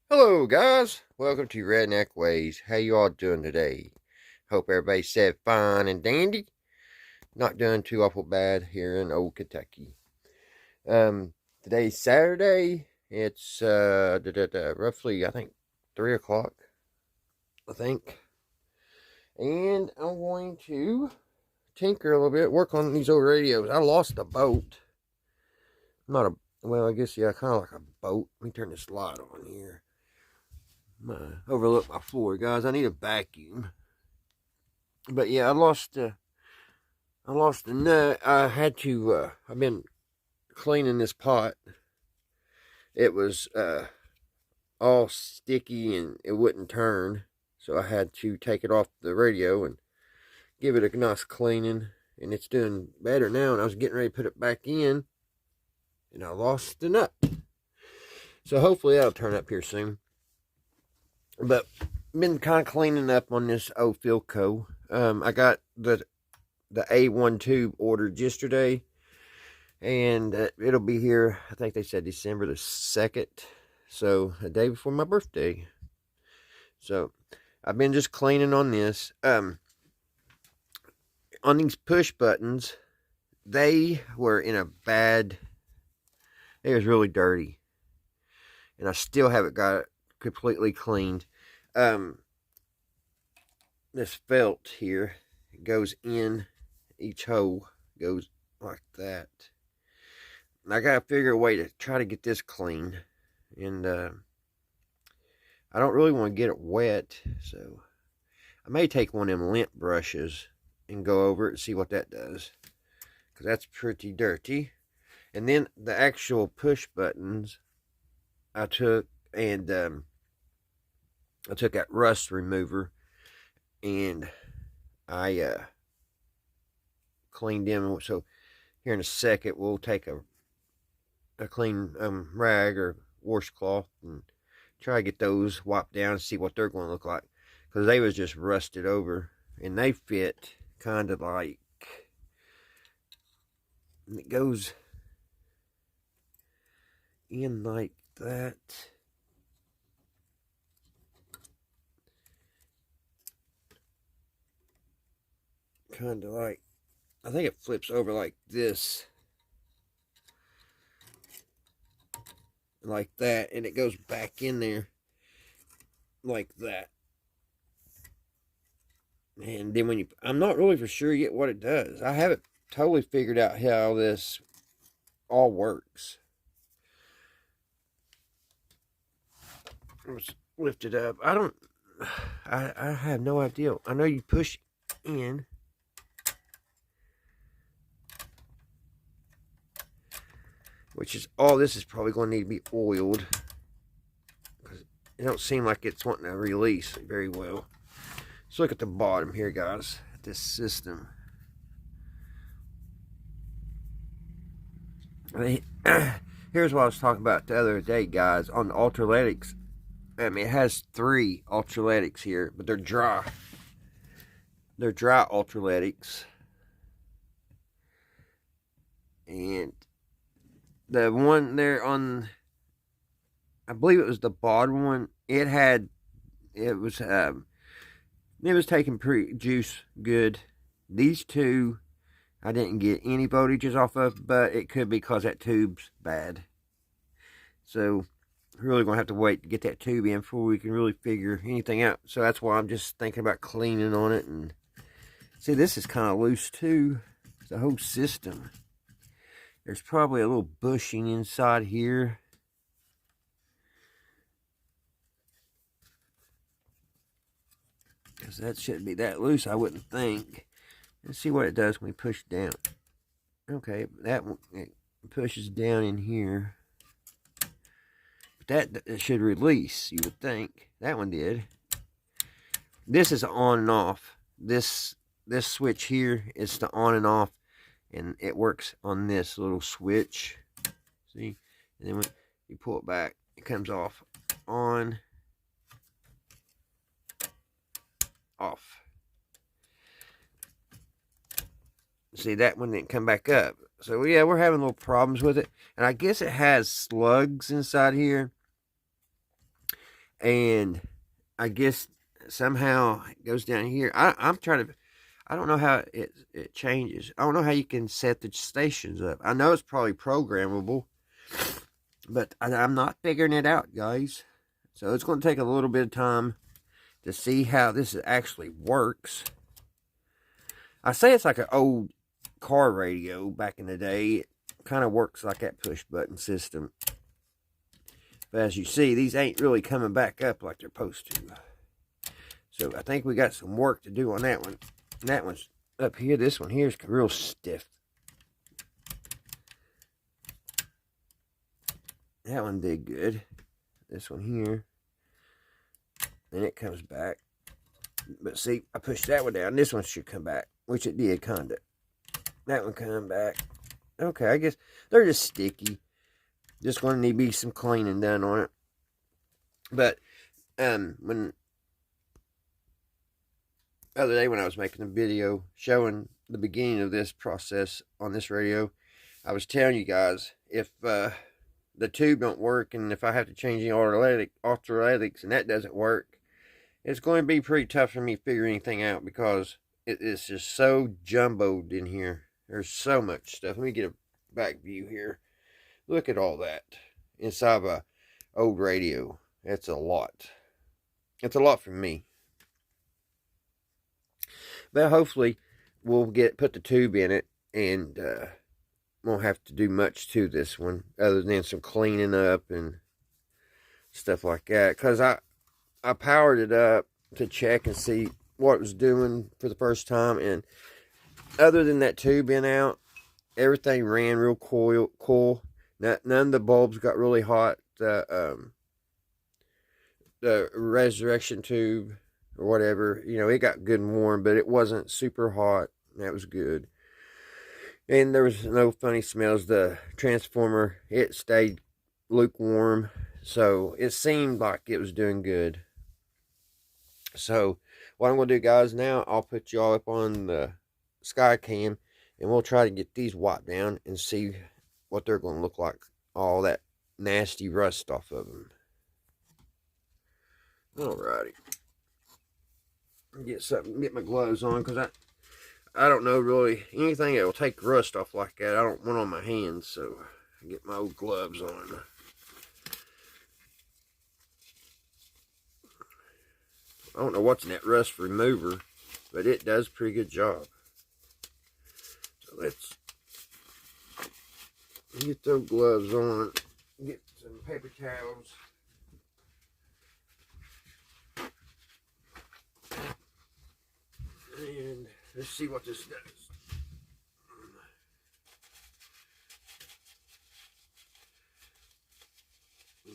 Hello guys, welcome to Redneck Ways. How you all doing today? Hope everybody's said fine and dandy. Not doing too awful bad here in old Kentucky. Today's Saturday. It's roughly I think 3 o'clock. I think, and I'm going to tinker a little bit, work on these old radios. I lost a boat. Not a well, I guess yeah, kind of like a boat. Let me turn this light on here. Overlook my floor, guys. I need a vacuum. But yeah, I lost a nut. I had to. I've been cleaning this pot. It was all sticky and it wouldn't turn, so I had to take it off the radio and give it a nice cleaning. And it's doing better now. And I was getting ready to put it back in, and I lost the nut. So hopefully that'll turn up here soon. But been kind of cleaning up on this old Philco. I got the A1 tube ordered yesterday, and it'll be here. I think they said December the 2nd, so a day before my birthday. So I've been just cleaning on this. On these push buttons, they were in a bad. It was really dirty, and I still haven't got it completely cleaned. This felt here goes in each hole, goes like that. And I gotta figure a way to try to get this clean, and I don't really want to get it wet, so I may take one of them lint brushes and go over it and see what that does, because that's pretty dirty. And then the actual push buttons I took, and I took that rust remover and I cleaned them. So here in a second, we'll take a clean rag or washcloth and try to get those wiped down and see what they're going to look like, because they was just rusted over, and they fit kind of like, and it goes in like that. Kind of like, I think it flips over like this, like that, and it goes back in there like that. And then when you, I'm not really for sure yet what it does. I haven't totally figured out how this all works. Let's lift it up. I have no idea. I know you push in, which is all. This is probably going to need to be oiled, because it don't seem like it's wanting to release very well. Let's look at the bottom here, guys, at this system. Here's what I was talking about the other day, guys, on the ultraletics. I mean, it has 3 ultraletics here, but they're dry. They're dry ultraletics. And the one there on, I believe it was the bottom one, it was taking juice good. These 2, I didn't get any voltages off of, but it could be because that tube's bad. So we're really gonna have to wait to get that tube in before we can really figure anything out. So that's why I'm just thinking about cleaning on it. And see, this is kind of loose too, the whole system. There's probably a little bushing inside here. Because that shouldn't be that loose, I wouldn't think. Let's see what it does when we push down. Okay, that one, it pushes down in here. But that should release, you would think. That one did. This is on and off. This switch here is the on and off, and it works on this little switch. See? And then when you pull it back, it comes off. On, off. See, that one didn't come back up. So yeah, we're having little problems with it. And I guess it has slugs inside here. And I guess somehow it goes down here. I'm trying to, I don't know how it changes. I don't know how you can set the stations up. I know it's probably programmable, but I'm not figuring it out, guys. So it's going to take a little bit of time to see how this actually works. I say it's like an old car radio back in the day. It kind of works like that push button system. But as you see, these ain't really coming back up like they're supposed to. So I think we got some work to do on that one. And that one's up here. This one here is real stiff. That one did good. This one here. Then it comes back. But see, I pushed that one down. This one should come back, which it did, kind of. That one come back. Okay, I guess they're just sticky. Just going to need to be some cleaning done on it. But when the other day when I was making a video showing the beginning of this process on this radio, I was telling you guys if the tube don't work and if I have to change the auto-electrics and that doesn't work, it's going to be pretty tough for me to figure anything out because it's just so jumboed in here. There's so much stuff. Let me get a back view here. Look at all that inside of a old radio. That's a lot. It's a lot for me. But hopefully we'll put the tube in it and won't have to do much to this one other than some cleaning up and stuff like that. Because I powered it up to check and see what it was doing for the first time, and other than that tube being out, everything ran real cool. None of the bulbs got really hot. The resurrection tube or whatever, you know, it got good and warm, but it wasn't super hot. That was good. And there was no funny smells. The transformer, it stayed lukewarm, so it seemed like it was doing good. So what I'm going to do, guys, now I'll put y'all up on the sky cam and we'll try to get these wiped down and see what they're going to look like. All that nasty rust off of them. Alrighty. Get my gloves on, because I don't know really anything that will take rust off like that. I don't want on my hands, so I get my old gloves on. I don't know what's in that rust remover, but it does a pretty good job. So let's get those gloves on. Get some paper towels. And let's see what this does.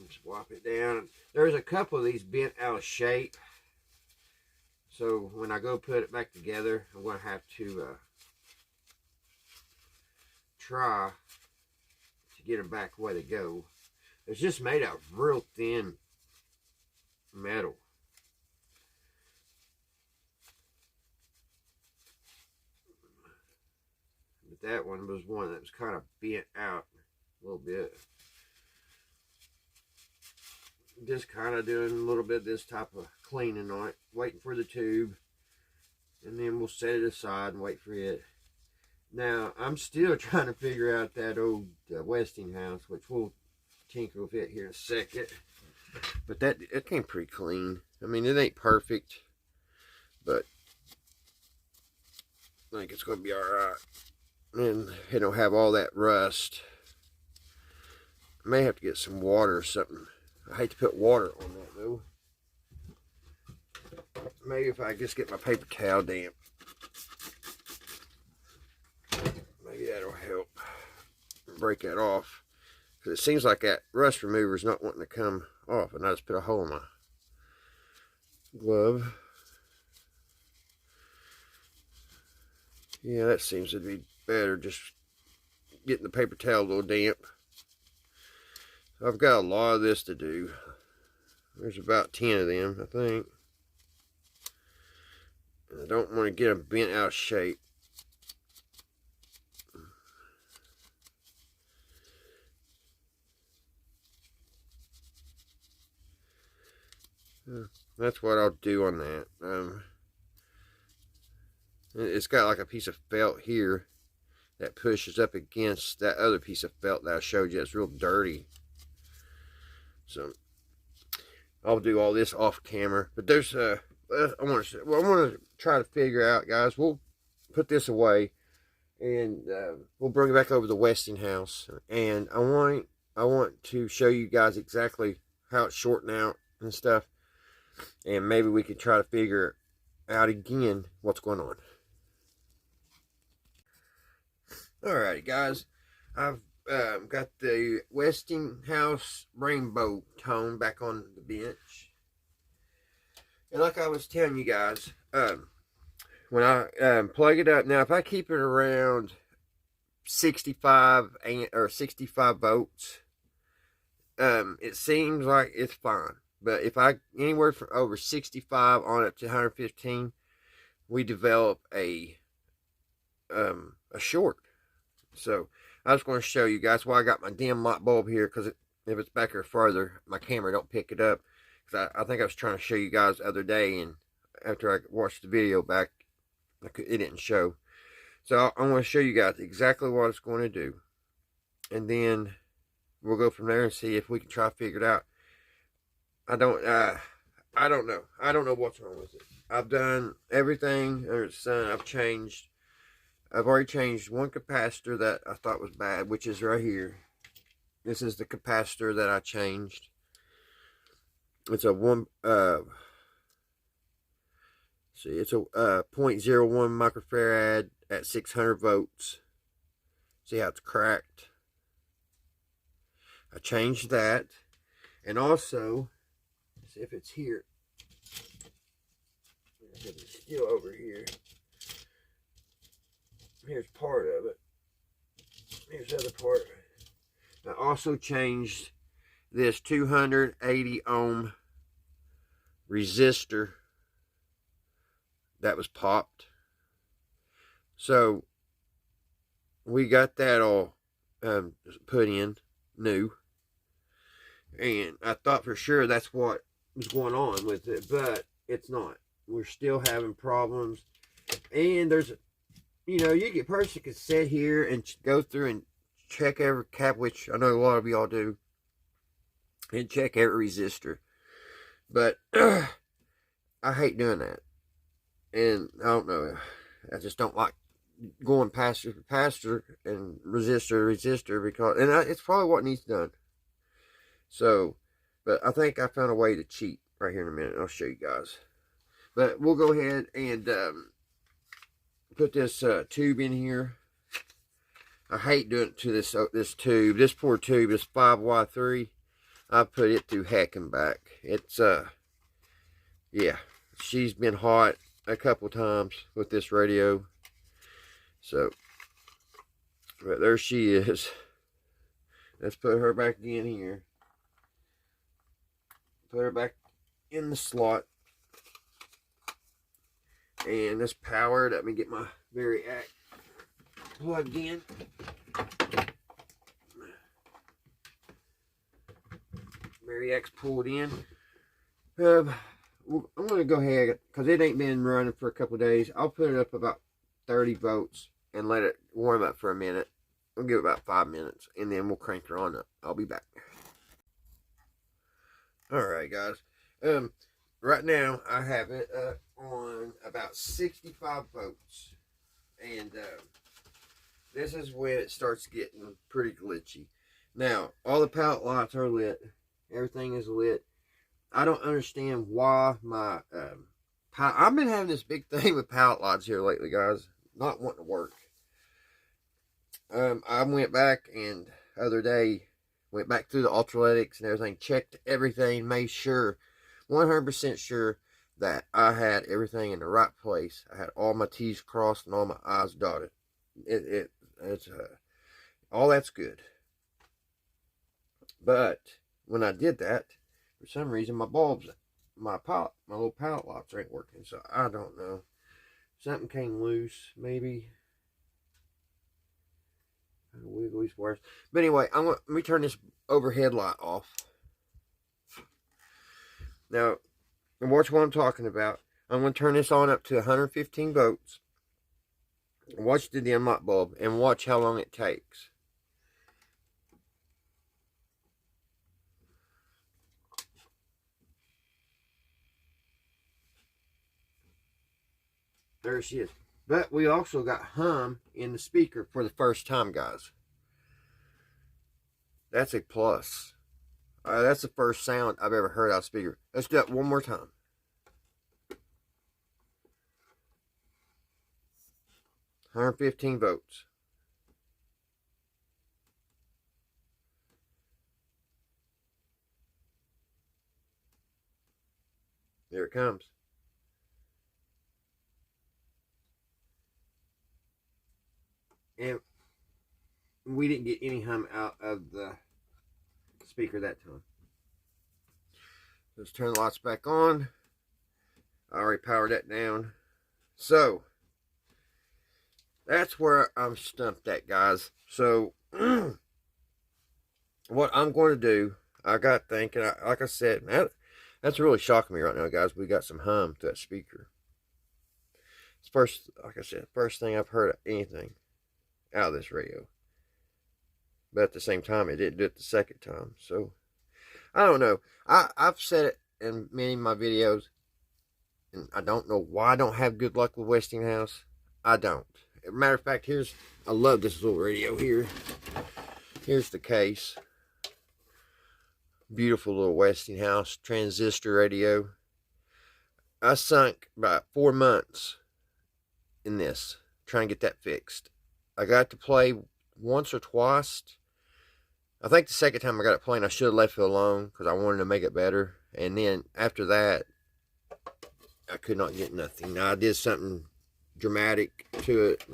Just wipe it down. There's a couple of these bent out of shape. So when I go put it back together, I'm going to have to try to get them back where they go. It's just made out of real thin metal. But that one was one that was kind of bent out a little bit. Just kind of doing a little bit of this type of cleaning on it, waiting for the tube, and then we'll set it aside and wait for it. Now, I'm still trying to figure out that old Westinghouse, which we'll tinker with it here in a second. But it came pretty clean. I mean, it ain't perfect, but I think it's going to be alright. And it don't have all that rust. I may have to get some water or something. I hate to put water on that though. Maybe if I just get my paper towel damp. Maybe that'll help break that off. Because it seems like that rust remover is not wanting to come off. And I just put a hole in my glove. Yeah, that seems to be better. Just getting the paper towel a little damp. I've got a lot of this to do. There's about 10 of them, I think. And I don't want to get them bent out of shape. That's what I'll do on that. It's got like a piece of felt here that pushes up against that other piece of felt that I showed you. It's real dirty. So I'll do all this off camera. But there's I want to try to figure out, guys. We'll put this away, and we'll bring it back over to the Westinghouse. And I want to show you guys exactly how it's shorting out and stuff. And maybe we could try to figure out again what's going on. Alrighty, guys. I've got the Westinghouse rainbow tone back on the bench. And like I was telling you guys, when I plug it up, now if I keep it around 65 or 65 volts, it seems like it's fine. But if I anywhere from over 65 on up to 115, we develop a short. So I was going to show you guys why I got my dim light bulb here, because if it's back here further, my camera don't pick it up. Because I think I was trying to show you guys the other day, and after I watched the video back, it didn't show. So I'm going to show you guys exactly what it's going to do, and then we'll go from there and see if we can try to figure it out. I don't know. I don't know what's wrong with it. I've done everything under the sun. I've already changed one capacitor that I thought was bad, which is right here. This is the capacitor that I changed. It's a it's a 0.01 microfarad at 600 volts. See how it's cracked? I changed that, and also, see if it's here. It's still over here. Here's part of it. Here's the other part. I also changed this 280 ohm resistor that was popped. So we got that all put in new, and I thought for sure that's what was going on with it, but it's not. We're still having problems, and there's, you know, you get person can sit here and go through and check every cap, which I know a lot of y'all do, and check every resistor, but I hate doing that. And I don't know, I just don't like going pastor to pastor and resistor to resistor, because, and it's probably what needs done. So, but I think I found a way to cheat right here in a minute. I'll show you guys. But we'll go ahead and put this tube in here. I hate doing it to this tube. This poor tube is 5Y3. I put it through heck and back. It's yeah, she's been hot a couple times with this radio. So, but there she is. Let's put her back in here. Put her back in the slot. And this power, let me get my Variac plugged in. Variac's pulled in. I'm going to go ahead, because it ain't been running for a couple days. I'll put it up about 30 volts and let it warm up for a minute. We'll give it about 5 minutes, and then we'll crank her on up. I'll be back. Alright, guys. Right now, I have it on about 65 volts. And this is when it starts getting pretty glitchy. Now, all the pallet lights are lit. Everything is lit. I don't understand why my I've been having this big thing with pallet lights here lately, guys. Not wanting to work. I went back, and the other day went back through the Ultralytics and everything, checked everything, made sure, 100% sure that I had everything in the right place. I had all my T's crossed and all my I's dotted. It's all that's good. But when I did that, for some reason my bulbs, my little pallet lights ain't working. So I don't know. Something came loose, maybe. Wiggly's worse. But anyway, let me turn this overhead light off. Now, And watch what I'm talking about. I'm going to turn this on up to 115 volts. Watch the dim light bulb and watch how long it takes. There she is. But we also got hum in the speaker for the first time, guys. That's a plus. That's the first sound I've ever heard out of speaker. Let's do that one more time. $115 volts. There it comes. And we didn't get any hum out of the speaker that time. Let's turn the lights back on. I already powered that down. So, that's where I'm stumped at, guys. So, what I'm going to do, I got thinking, like I said, that's really shocking me right now, guys. We got some hum to that speaker. It's first, like I said, first thing I've heard of anything out of this radio. But at the same time, it didn't do it the second time. So, I don't know. I've said it in many of my videos, and I don't know why I don't have good luck with Westinghouse. I don't. As a matter of fact, I love this little radio here. Here's the case. Beautiful little Westinghouse transistor radio. I sunk about 4 months in this, trying to get that fixed. I got to play once or twice. I think the second time I got it playing, I should have left it alone because I wanted to make it better. And then after that, I could not get nothing. Now, I did something dramatic to it.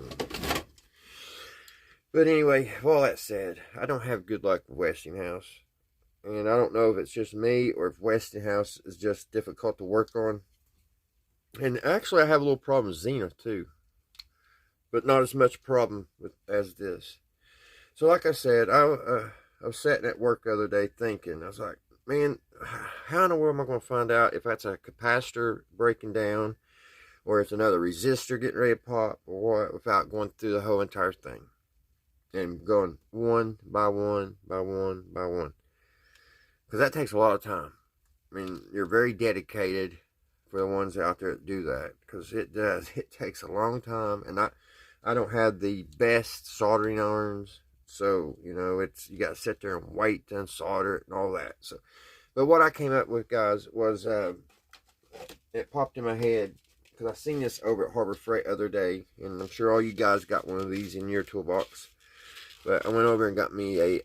But anyway, with all that said, I don't have good luck with Westinghouse. And I don't know if it's just me or if Westinghouse is just difficult to work on. And actually, I have a little problem with Zenith too. But not as much problem as this. So like I said, I was sitting at work the other day thinking, I was like, man, how in the world am I going to find out if that's a capacitor breaking down or it's another resistor getting ready to pop or what, without going through the whole entire thing and going one by one by one by one, because that takes a lot of time. I mean, you're very dedicated for the ones out there that do that, because it takes a long time, and I don't have the best soldering irons. So, you know, you got to sit there and wait to unsolder it and all that. So, but what I came up with, guys, was it popped in my head because I seen this over at Harbor Freight the other day, and I'm sure all you guys got one of these in your toolbox. But I went over and got me a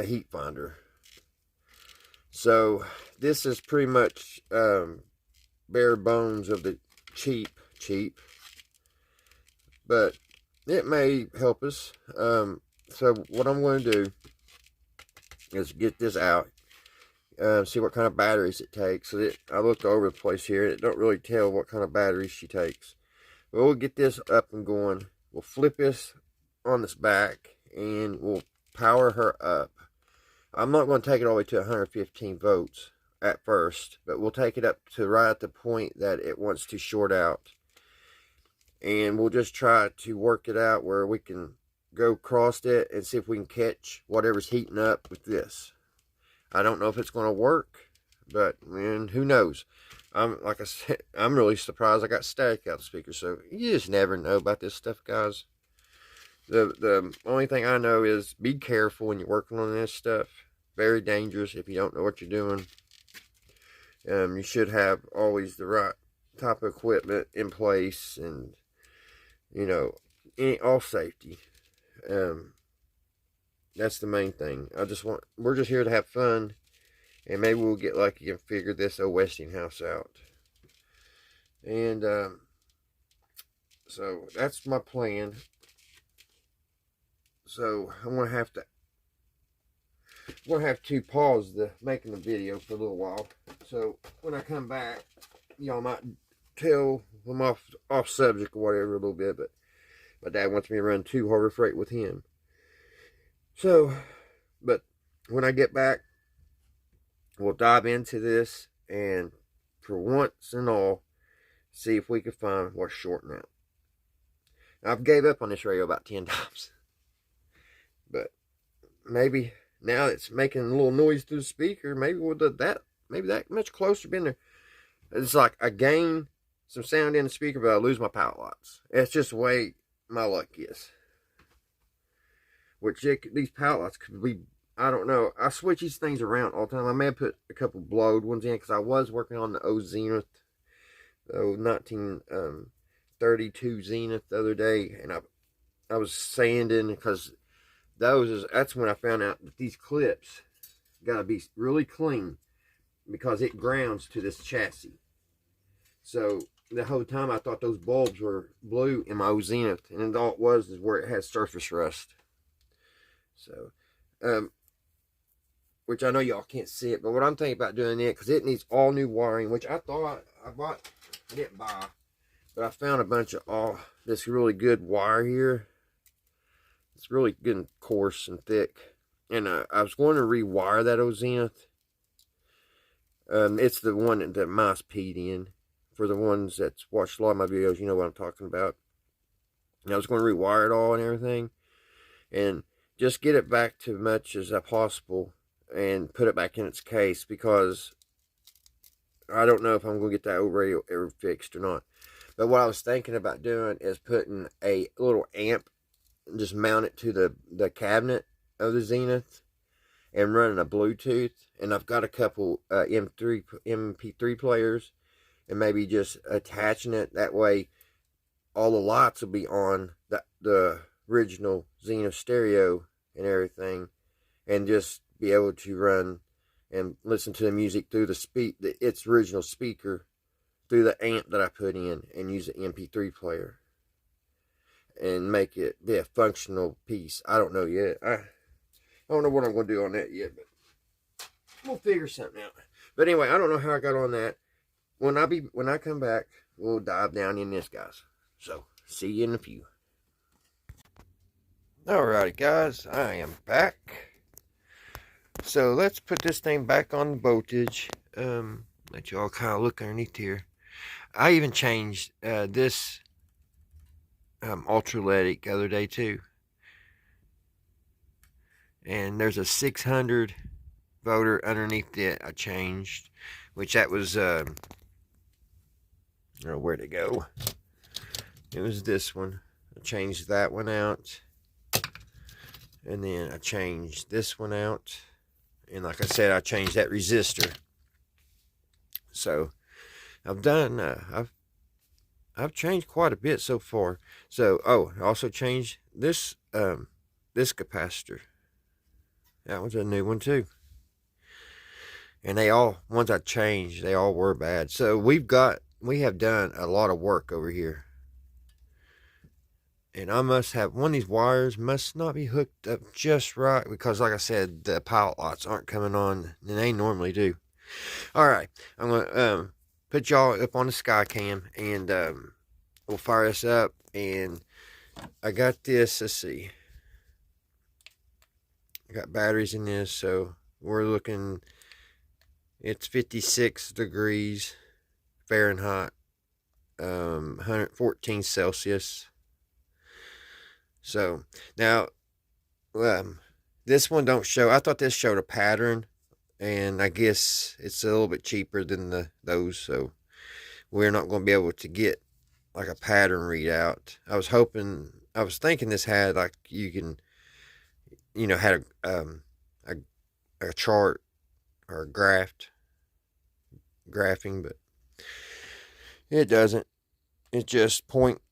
heat finder. So this is pretty much bare bones of the cheap, but it may help us. So what I'm going to do is get this out, see what kind of batteries it takes. So I looked over the place here. It don't really tell what kind of batteries she takes. But we'll get this up and going. We'll flip this on this back, and we'll power her up. I'm not going to take it all the way to 115 volts at first, but we'll take it up to right at the point that it wants to short out. And we'll just try to work it out where we can go across it and see if we can catch whatever's heating up with this. I don't know if it's going to work, but man, who knows? Like I said, I'm really surprised I got static out the speaker. So you just never know about this stuff, guys. The only thing I know is be careful when you're working on this stuff. Very dangerous if you don't know what you're doing. You should have always the right type of equipment in place, and you know, all safety. That's the main thing. We're just here to have fun, and maybe we'll get lucky and figure this old Westinghouse out. And so that's my plan. So I'm gonna have to pause making the video for a little while. So when I come back, y'all might tell I'm off subject or whatever a little bit, but my dad wants me to run 2 Harbor Freight with him. So, but when I get back, we'll dive into this and for once and all, see if we can find what's shorting out. I've gave up on this radio about 10 times. But maybe now it's making a little noise through the speaker. Maybe we'll do that. Maybe that much closer been there. It's like I gain some sound in the speaker, but I lose my power lights. It's just the way my luck is. Which these power lights could be, I don't know. I switch these things around all the time. I may have put a couple blowed ones in because I was working on the O Zenith, the 1932 Zenith the other day, and I was sanding because that's when I found out that these clips got to be really clean because it grounds to this chassis. So the whole time I thought those bulbs were blue in my O Zenith, and all it was is where it has surface rust. So, which I know y'all can't see it, but what I'm thinking about doing it, because it needs all new wiring, which I thought I didn't buy, but I found a bunch of this really good wire here. It's really good and coarse and thick, and I was going to rewire that O Zenith. It's the one that mice peed in. For the ones that's watched a lot of my videos, you know what I'm talking about. And I was going to rewire it all and everything, and just get it back to much as possible and put it back in its case, because I don't know if I'm going to get that old radio ever fixed or not. But what I was thinking about doing is putting a little amp, just mount it to the cabinet of the Zenith and running a Bluetooth. And I've got a couple MP3 players, and maybe just attaching it. That way all the lights will be on the original Zenith stereo and everything, and just be able to run and listen to the music through its original speaker through the amp that I put in, and use the MP3 player and make it be a functional piece. I don't know yet. I don't know what I'm going to do on that yet, but we'll figure something out. But anyway, I don't know how I got on that. When I come back, we'll dive down in this, guys. So, see you in a few. Alrighty, guys, I am back. So let's put this thing back on the voltage. Let y'all kind of look underneath here. I even changed this ultralytic the other day too. And there's a 600 volter underneath it I changed, which that was I don't know where'd it go. It was this one. I changed that one out, and then I changed this one out, and like I said, I changed that resistor. So I've done I've changed quite a bit so far. So I also changed this this capacitor. That was a new one too. And ones I changed, they all were bad. So we have done a lot of work over here. And I must have, one of these wires must not be hooked up just right, because like I said, the pilot lights aren't coming on, and they normally do. Alright, I'm going to put y'all up on the sky cam, and we'll fire this up. And I got this, let's see. I got batteries in this, so we're looking, it's 56 degrees Fahrenheit, 114 Celsius. So now this one don't show. I thought this showed a pattern, and I guess it's a little bit cheaper than those, so we're not going to be able to get like a pattern readout. I was thinking this had, like, you can, had a chart or a graphing, but it doesn't. It just point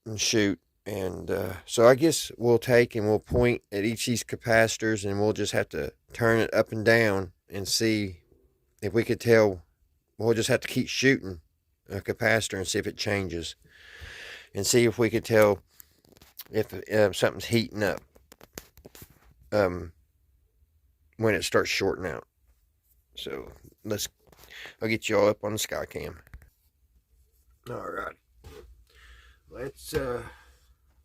and shoot. And so I guess we'll point at each of these capacitors, and we'll just have to turn it up and down and see if we could tell. We'll just have to keep shooting a capacitor and see if it changes, and see if we could tell if something's heating up when it starts shorting out. So I'll get y'all up on the sky cam. Alright, let's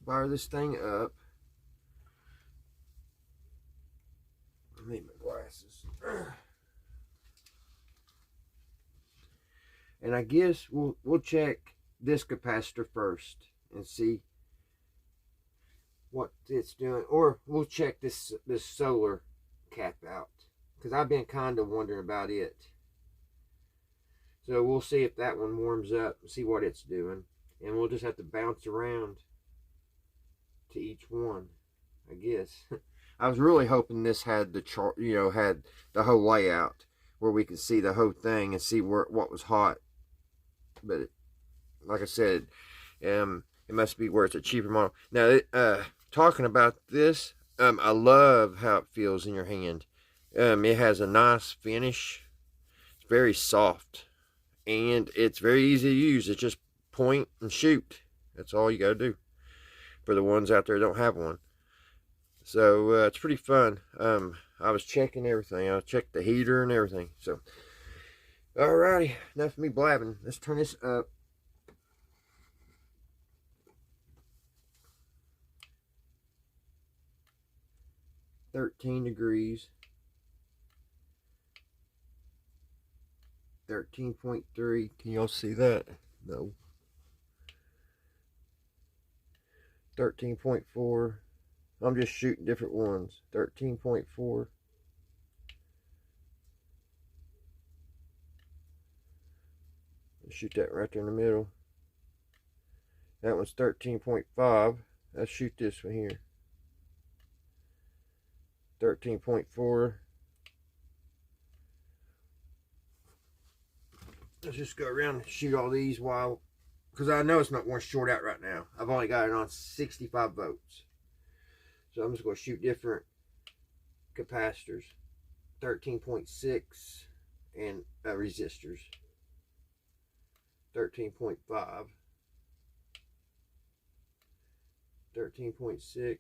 fire this thing up. I need my glasses. And I guess we'll check this capacitor first and see what it's doing, or we'll check this solar cap out, because I've been kind of wondering about it. So we'll see if that one warms up and see what it's doing, and we'll just have to bounce around to each one, I guess. I was really hoping this had the chart, had the whole layout where we could see the whole thing and see what was hot. But like I said, it must be where it's a cheaper model. Now, talking about this, I love how it feels in your hand. It has a nice finish. It's very soft, and it's very easy to use. It's just point and shoot. That's all you got to do for the ones out there that don't have one. So it's pretty fun. I was checking everything. I checked the heater and everything. So, alrighty, enough of me blabbing. Let's turn this up. $13. 13.3. Can y'all see that? No. 13.4. I'm just shooting different ones. 13.4. Shoot that right there in the middle. That one's 13.5. Let's shoot this one here. 13.4. Let's just go around and shoot all these while, because I know it's not going to short out right now. I've only got it on 65 volts. So I'm just going to shoot different capacitors. 13.6 and resistors. 13.5. 13.6.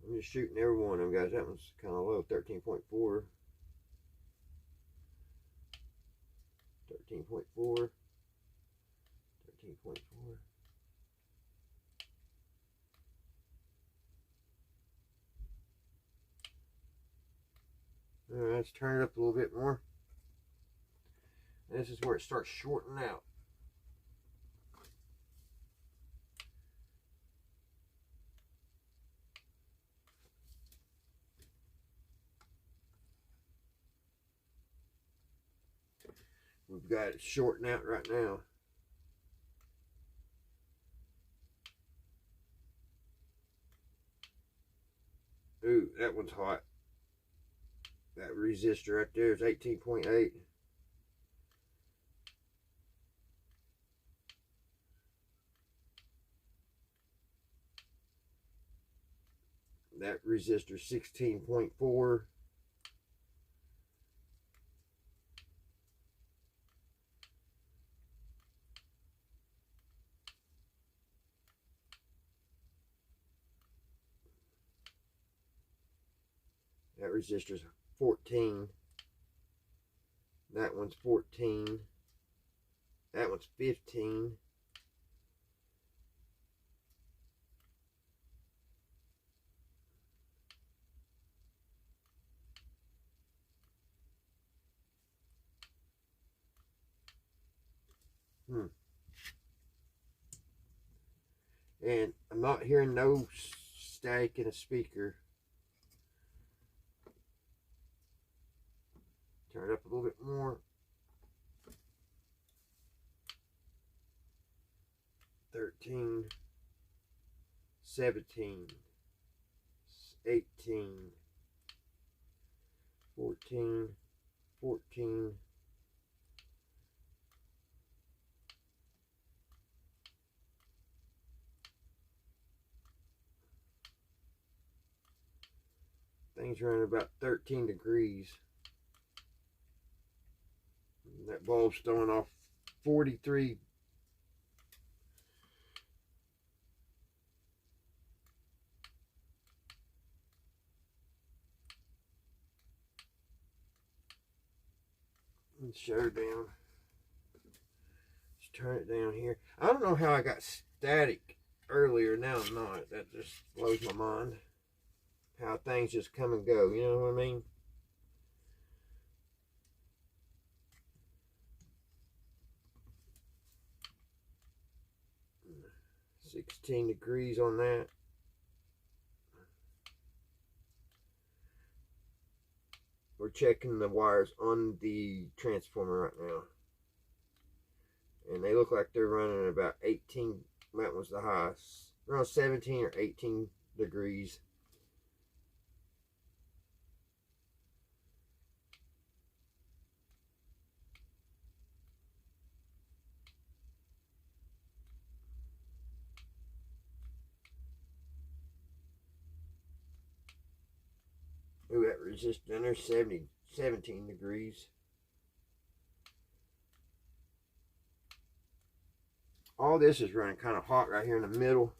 I'm just shooting every one of them, guys. That one's kind of low. 13.4. 13.4. 13.4. Alright, let's turn it up a little bit more. This is where it starts shorting out. We've got it shorting out right now. Ooh, that one's hot. That resistor right there is 18.8. That resistor 16.4. That resistor's 14. That one's 14. That one's 15. And I'm not hearing no static in a speaker. Turn it up a little bit more. 13, 17, 18, 14, 14. Things running about 13 degrees. That bulb's throwing off 43 Let's shut her down. Let's turn it down here. I don't know how I got static earlier. Now I'm not. That just blows my mind. How things just come and go. You know what I mean? $16 degrees on that. We're checking the wires on the transformer right now. And they look like they're running about 18. That was the highest. Around 17 or 18 degrees. Ooh, that resistor in there, 17 degrees. All this is running kind of hot right here in the middle.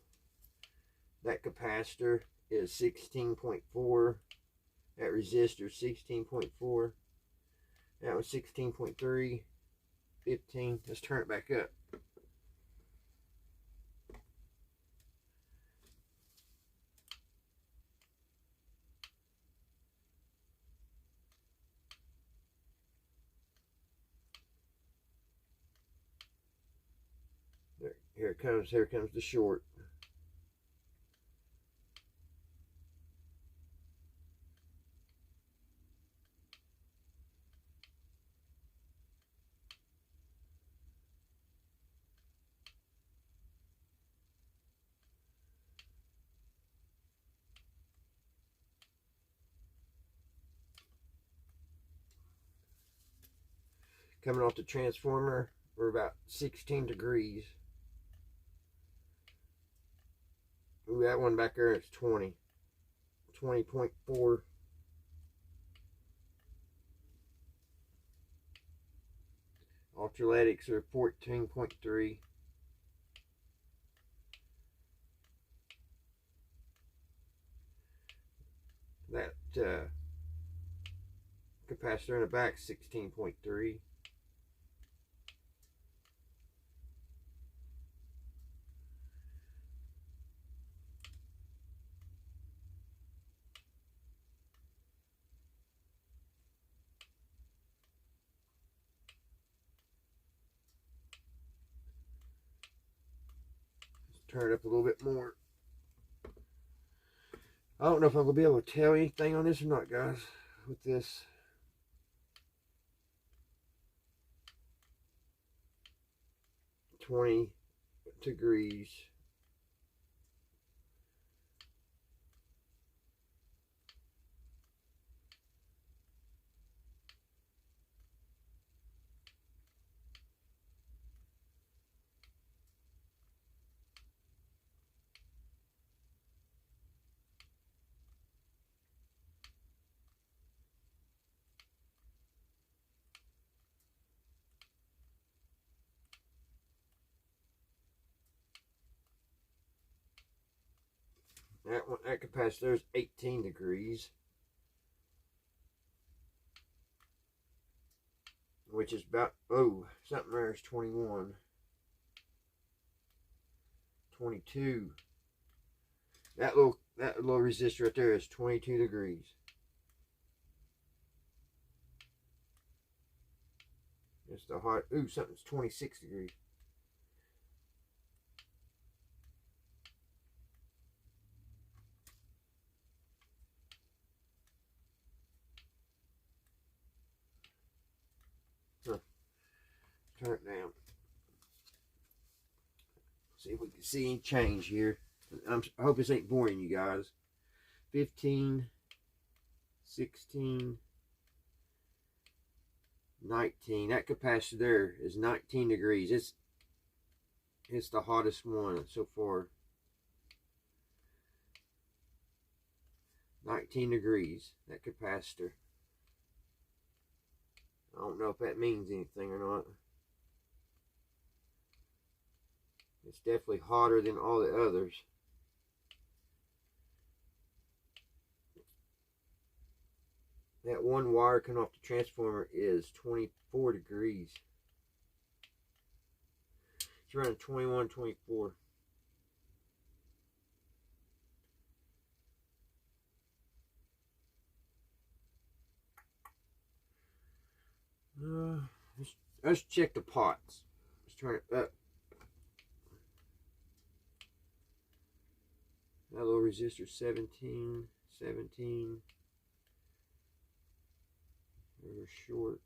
That capacitor is 16.4. That resistor 16.4. That was 16.3. 15. Let's turn it back up. There, here comes the short. Coming off the transformer, we're about 16 degrees. Ooh, that one back there is 20. 20.4. Ultraletics are 14.3. That capacitor in the back 16.3. Turn it up a little bit more. I don't know if I'm going to be able to tell anything on this or not, guys, with this. $20 degrees. That capacitor is 18 degrees, which is about, oh, something there is 21, 22. That little resistor right there is 22 degrees. It's the hot, ooh, something's 26 degrees. Turn it down. See if we can see any change here. I hope this ain't boring, you guys. 15, 16, 19. That capacitor there is 19 degrees. It's the hottest one so far. 19 degrees, that capacitor. I don't know if that means anything or not. It's definitely hotter than all the others. That one wire coming off the transformer is 24 degrees. It's around 21, 24. Let's check the pots. Let's turn it up. That little resistor, 17. They're short.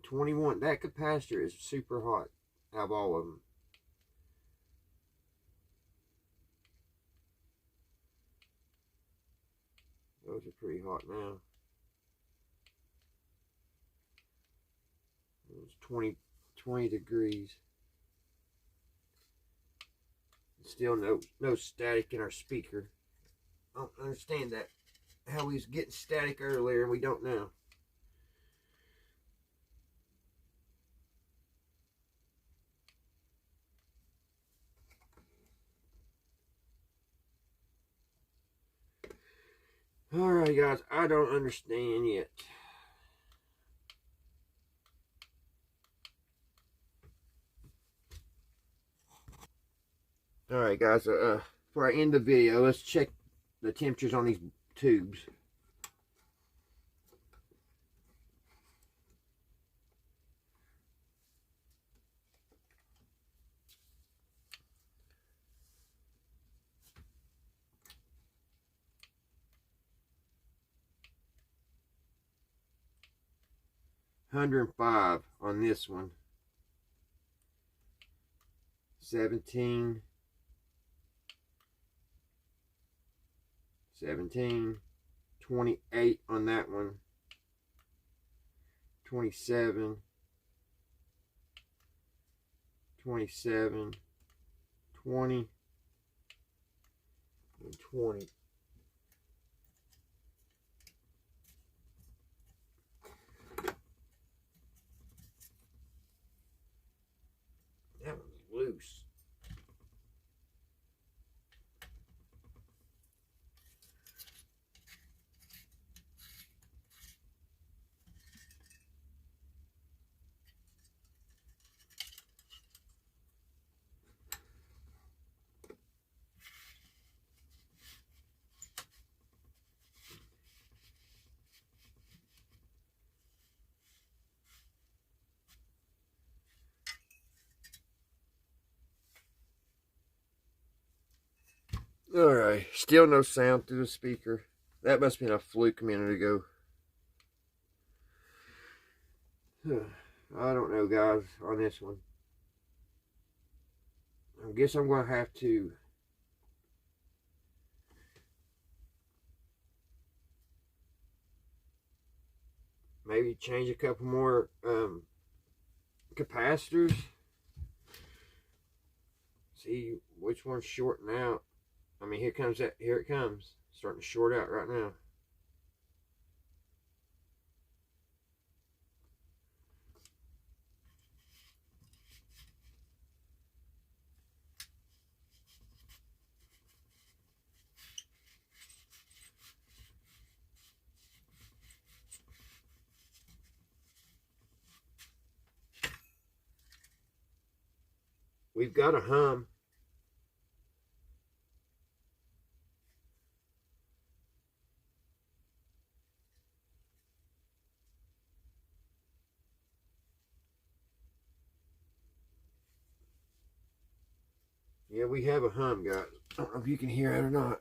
21. That capacitor is super hot out of all of them. Those are pretty hot now. It's 20 degrees. Still no static in our speaker. I don't understand that. How we was getting static earlier and we don't now. Alright guys, I don't understand yet. Alright guys, before I end the video, let's check the temperatures on these tubes. $105 on this one. 17, 28 on that one. 27, 20, and 20. That one's loose. Alright, still no sound through the speaker. That must have been a fluke a minute ago. I don't know, guys, on this one. I guess I'm going to have to maybe change a couple more capacitors. See which one's shorting out. I mean, here it comes. Starting to short out right now. We've got a hum. Yeah, we have a hum, guys. I don't know if you can hear it or not.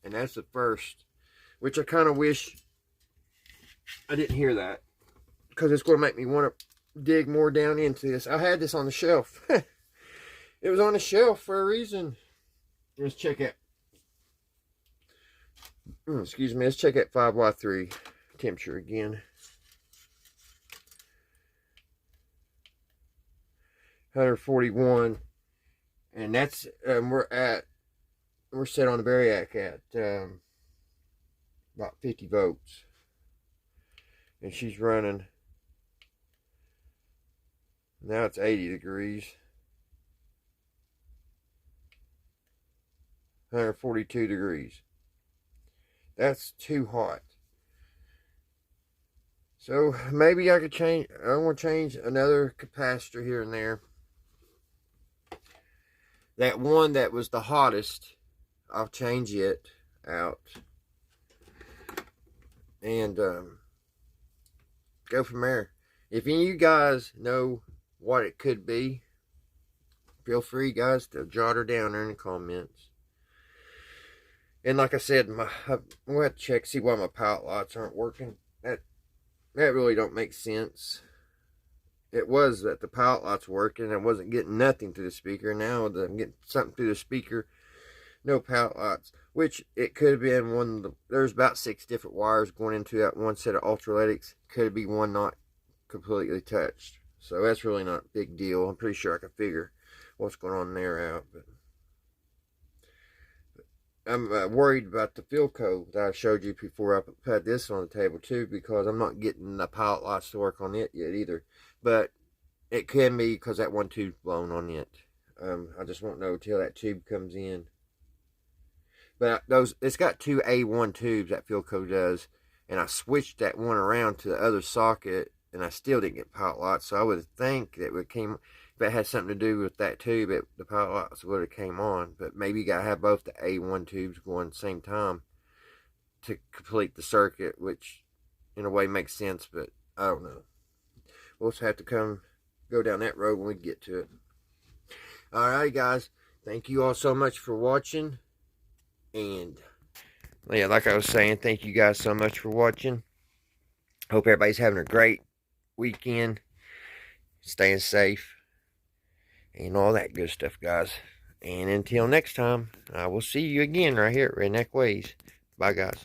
And that's the first, which I kind of wish I didn't hear that, because it's going to make me want to dig more down into this. I had this on the shelf. It was on the shelf for a reason. Let's check it. Excuse me. Let's check that 5Y3 temperature again. 141, and that's we're set on the Variac at about 50 volts, and she's running now. It's 80 degrees. 142 degrees. That's too hot. So maybe I could change. I want to change another capacitor here and there. That one that was the hottest, I'll change it out and go from there. If any of you guys know what it could be, feel free, guys, to jot her down there in the comments. And like I said, I'm gonna have to check, see why my pilot lights aren't working. That really don't make sense. It was that the pilot lights working, I wasn't getting nothing through the speaker. Now that I'm getting something through the speaker, no pilot lights. Which it could have been one of the, there's about 6 different wires going into that one set of ultraledics. Could be one not completely touched. So that's really not a big deal. I'm pretty sure I can figure what's going on there out. But I'm worried about the Philco that I showed you before I put this on the table too, because I'm not getting the pilot lights to work on it yet either. But it can be because that one tube's blown on it. I just won't know till that tube comes in. But it's got 2 A1 tubes that Philco does, and I switched that one around to the other socket, and I still didn't get pilot lights. So I would think that if it had something to do with that tube, the pilot lights would have came on. But maybe you gotta have both the A1 tubes going at the same time to complete the circuit, which in a way makes sense, but I don't know. We'll just have to go down that road when we get to it. Alright, guys, thank you all so much for watching. And yeah, like I was saying, thank you guys so much for watching. Hope everybody's having a great weekend, staying safe, and all that good stuff, guys. And until next time, I will see you again right here at Redneck Ways. Bye, guys.